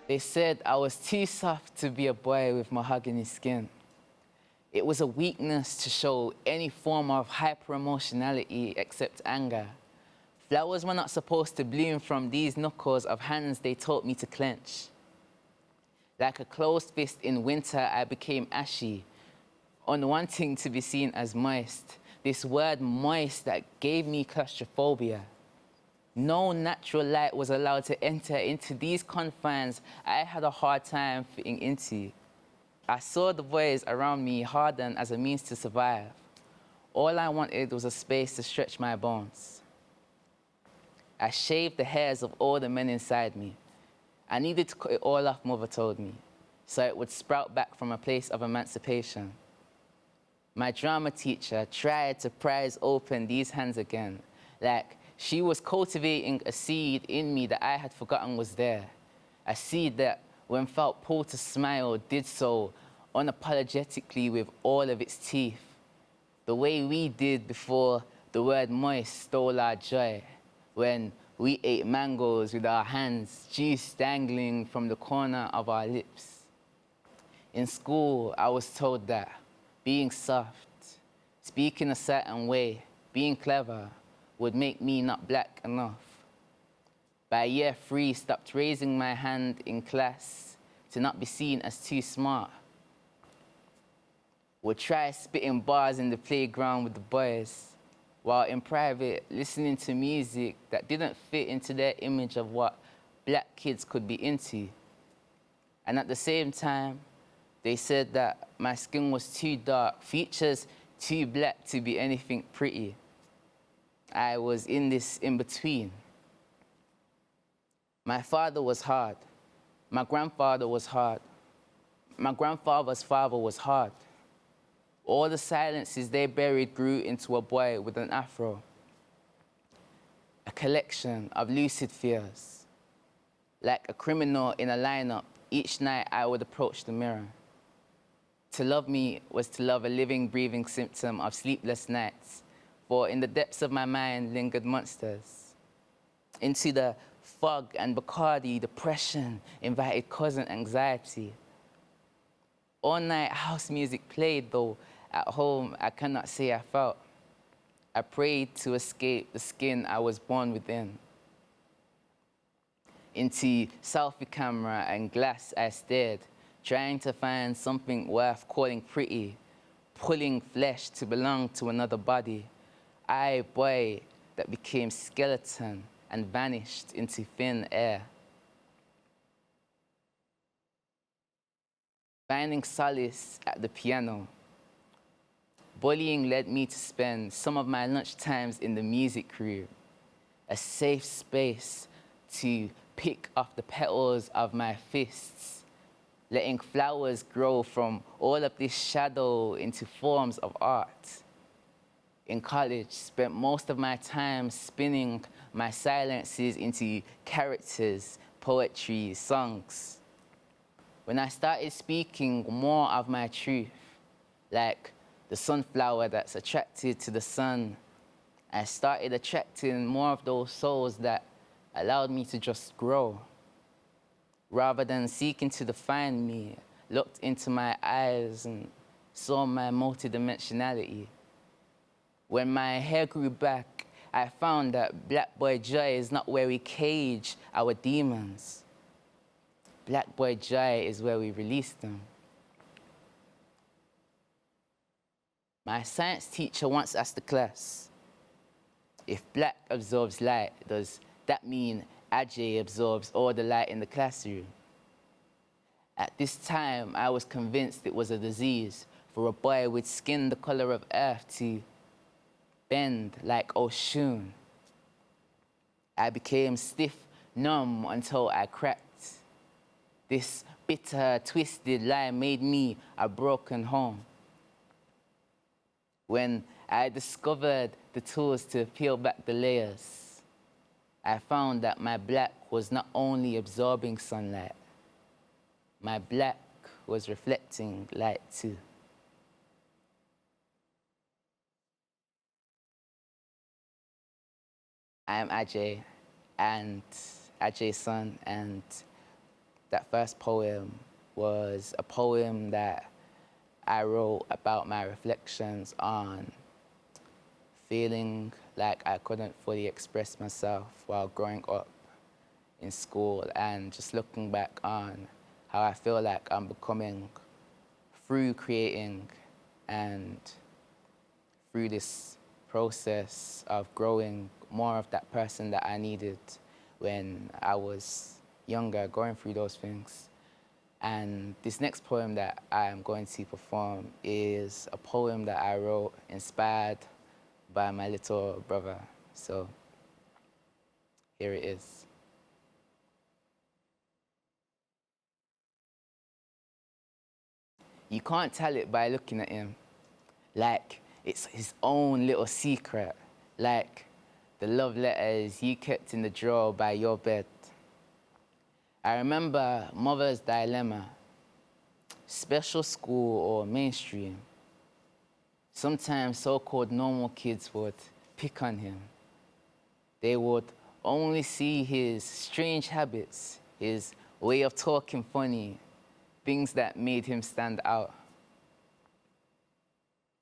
They said I was too soft to be a boy with mahogany skin. It was a weakness to show any form of hyper-emotionality except anger. Flowers were not supposed to bloom from these knuckles of hands they taught me to clench. Like a closed fist in winter, I became ashy, unwanting to be seen as moist. This word moist that gave me claustrophobia. No natural light was allowed to enter into these confines I had a hard time fitting into. I saw the voids around me harden as a means to survive. All I wanted was a space to stretch my bones. I shaved the hairs of all the men inside me. I needed to cut it all off, Mother told me, so it would sprout back from a place of emancipation. My drama teacher tried to prise open these hands again, like she was cultivating a seed in me that I had forgotten was there. A seed that, when felt pulled to smile, did so unapologetically with all of its teeth. The way we did before the word moist stole our joy, when we ate mangoes with our hands, juice dangling from the corner of our lips. In school, I was told that being soft, speaking a certain way, being clever, would make me not black enough. By year 3, stopped raising my hand in class to not be seen as too smart. Would try spitting bars in the playground with the boys, while in private listening to music that didn't fit into their image of what black kids could be into. And at the same time, they said that my skin was too dark, features too black to be anything pretty. I was in this in-between. My father was hard. My grandfather was hard. My grandfather's father was hard. All the silences they buried grew into a boy with an afro. A collection of lucid fears. Like a criminal in a lineup, each night I would approach the mirror. To love me was to love a living, breathing symptom of sleepless nights, for in the depths of my mind lingered monsters. Into the fog and Bacardi, depression invited cousin anxiety. All night house music played, though at home I cannot say I felt. I prayed to escape the skin I was born within. Into selfie camera and glass I stared, trying to find something worth calling pretty, pulling flesh to belong to another body. I, boy, that became skeleton and vanished into thin air. Finding solace at the piano. Bullying led me to spend some of my lunch times in the music crew, a safe space to pick off the petals of my fists, letting flowers grow from all of this shadow into forms of art. In college, spent most of my time spinning my silences into characters, poetry, songs. When I started speaking more of my truth, like the sunflower that's attracted to the sun, I started attracting more of those souls that allowed me to just grow. Rather than seeking to define me, looked into my eyes and saw my multidimensionality. When my hair grew back, I found that Black Boy Joy is not where we cage our demons. Black Boy Joy is where we release them. My science teacher once asked the class, if black absorbs light, does that mean Adjei absorbs all the light in the classroom? At this time, I was convinced it was a disease for a boy with skin the color of earth to bend like Oshun. I became stiff, numb until I cracked. This bitter, twisted lie made me a broken home. When I discovered the tools to peel back the layers, I found that my black was not only absorbing sunlight, My black was reflecting light too. I am Adjei, and Adjei Sun, and that first poem was a poem that I wrote about my reflections on feeling like I couldn't fully express myself while growing up in school, and just looking back on how I feel like I'm becoming through creating and through this process of growing more of that person that I needed when I was younger, going through those things. And this next poem that I am going to perform is a poem that I wrote inspired by my little brother. So here it is. You can't tell it by looking at him, like it's his own little secret, like the love letters you kept in the drawer by your bed. I remember mother's dilemma, special school or mainstream. Sometimes so-called normal kids would pick on him. They would only see his strange habits, his way of talking funny, things that made him stand out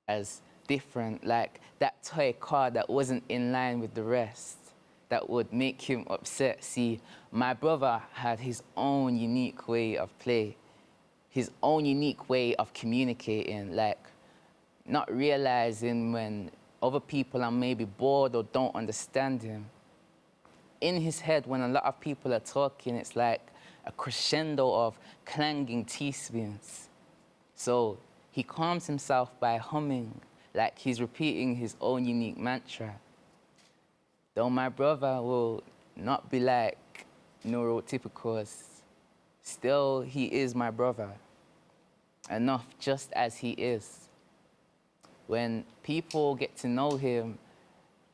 as different, like that toy car that wasn't in line with the rest, that would make him upset. See, my brother had his own unique way of play, his own unique way of communicating, like not realizing when other people are maybe bored or don't understand him. In his head, when a lot of people are talking, it's like a crescendo of clanging teaspoons. So he calms himself by humming, like he's repeating his own unique mantra. Though my brother will not be like neurotypicals, still he is my brother, enough just as he is. When people get to know him,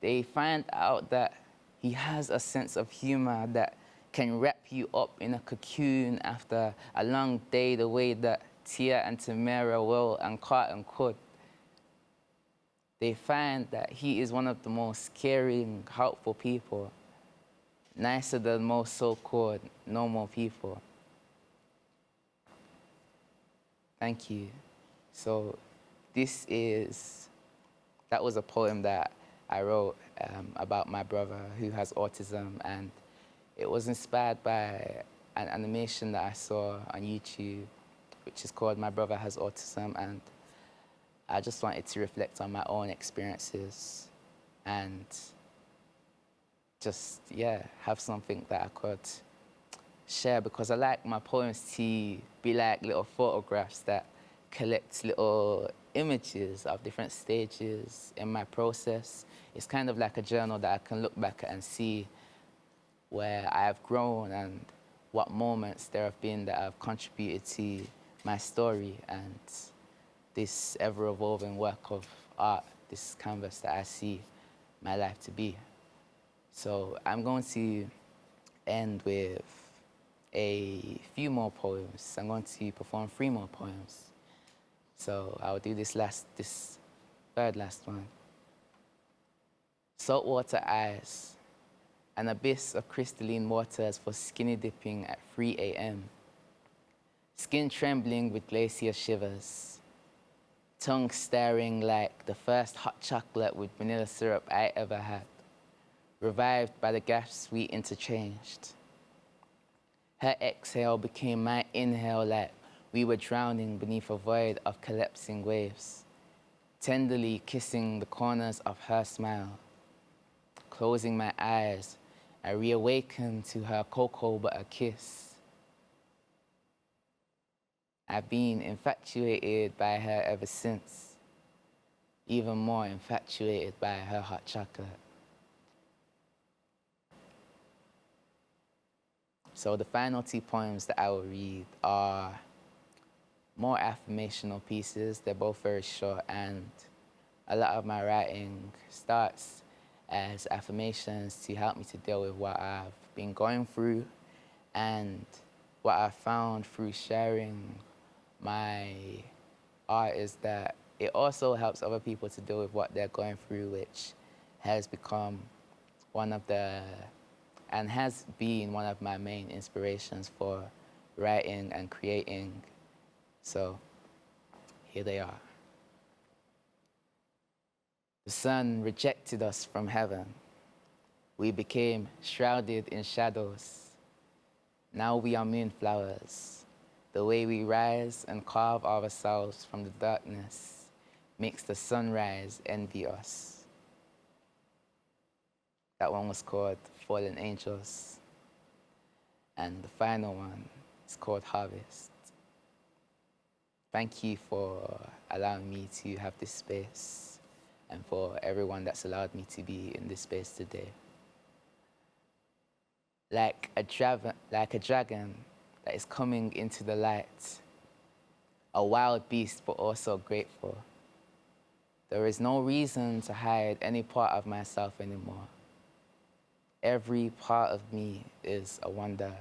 they find out that he has a sense of humor that can wrap you up in a cocoon after a long day, the way that Tia and Tamara will and Cotton could. They find that he is one of the most caring, helpful people, nicer than most so-called normal people. Thank you. So that was a poem that I wrote about my brother who has autism, and it was inspired by an animation that I saw on YouTube, which is called My Brother Has Autism, and I just wanted to reflect on my own experiences and just, have something that I could share, because I like my poems to be like little photographs that collect little images of different stages in my process. It's kind of like a journal that I can look back at and see where I have grown and what moments there have been that have contributed to my story and this ever-evolving work of art, this canvas that I see my life to be. So I'm going to end with a few more poems. I'm going to perform 3 more poems. So I'll do this third last one. Saltwater eyes, an abyss of crystalline waters for skinny dipping at 3 a.m. Skin trembling with glacier shivers. Tongue staring like the first hot chocolate with vanilla syrup I ever had. Revived by the gasps we interchanged. Her exhale became my inhale like we were drowning beneath a void of collapsing waves. Tenderly kissing the corners of her smile. Closing my eyes, I reawakened to her cocoa butter kiss. I've been infatuated by her ever since. Even more infatuated by her hot chocolate. So the final 2 poems that I will read are more affirmational pieces. They're both very short, and a lot of my writing starts as affirmations to help me to deal with what I've been going through and what I found through sharing my art is that it also helps other people to deal with what they're going through, which has become one of the, and has been one of my main inspirations for writing and creating. So here they are. The sun rejected us from heaven. We became shrouded in shadows. Now we are moonflowers. The way we rise and carve ourselves from the darkness makes the sunrise envy us. That one was called Fallen Angels. And the final one is called Harvest. Thank you for allowing me to have this space and for everyone that's allowed me to be in this space today. Like a dragon that is coming into the light, a wild beast but also grateful. There is no reason to hide any part of myself anymore. Every part of me is a wonder.